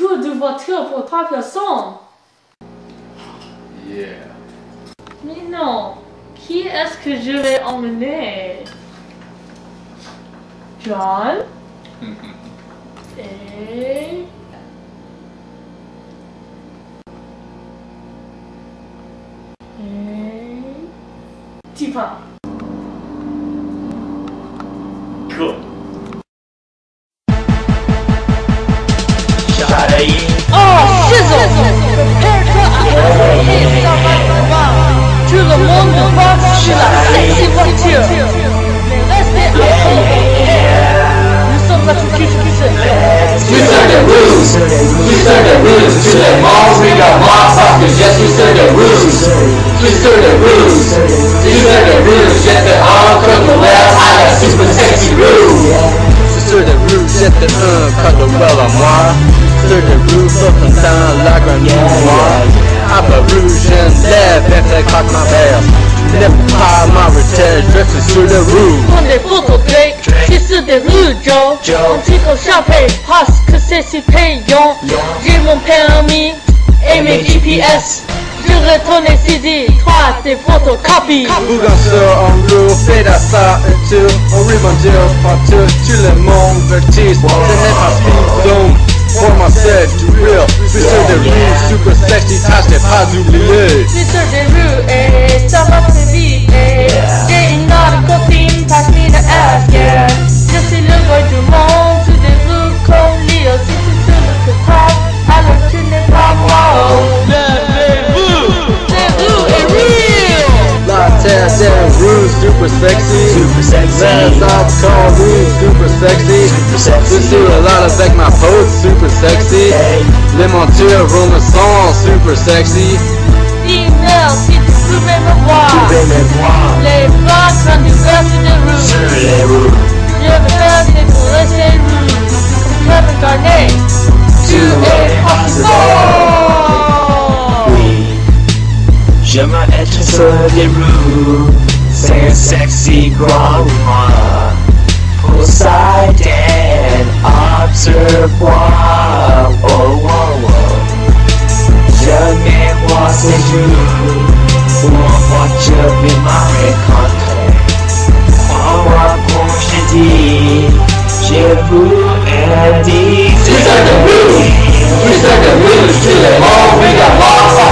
tour de voiture pour 3 personnes. Yeah. Mais non, qui est-ce que je vais emmener? John et... Tipin. Cool. Oh, shizzle! Prepare to approcher tout le monde va sur la sexy voiture. Mais restez à nous sommes là pour quelque chose. We Sur Des Roues, we Sur Des Roues, to the malls we got motherfuckers, yes we Sur Des Roues, we Sur Des Roues, we Sur Des Roues, yes the uncle the well, I got super sexy roux. Sur Des Roues, j'étais un cadeau well à moi. Sur Des Roues, sauf un temps, la grande noire. À Paris, je lève, et craque ma verse. Je n'ai pas ma retraite, je suis Sur Des Roues. Prends des photos Drake, je suis Sur Des Roues Joe. Un titre au chapeau, parce que c'est si payant. J'ai mon permis et mes GPS. Je retourne CD, toi tes photocopies. Bouganseur en roue, fait à ça et tout. On rebondir partout, tout le monde vertige. Ce n'est pas speed zone. Pour moi c'est du real. Je suis Sur Des Roues, super sexy, tâche n'est pas oublié. Je suis Sur Des Roues et ça va très vite. J'ai une autre copine, passe me the ass, yeah. Je suis le roi du monde, Sur Des Roues comme Leo. Si tu te le top, alors tu n'es pas moi. La terre des roues, super sexy. Les arbres cornus, super sexy. Je suis a lot avec ma peau, super sexy. Les montures roulent le son, super sexy. Dis-moi si tu pouvais me voir. Les bras quand tu vas Sur Des Roues. Je veux faire décoller ces roues. Comme Kevin Garnett. Tu es possible. Je m'être sur des roues, c'est un sexy grand roulement. Poseidon, observe-moi, oh, oh, oh. Je mets moi ces jours, où en voiture vais m'a rencontrer. Crois-moi quand je dis, je vous ai dit. We Sur Des Roues, we Sur Des Roues, to the malls we got motherfuckers.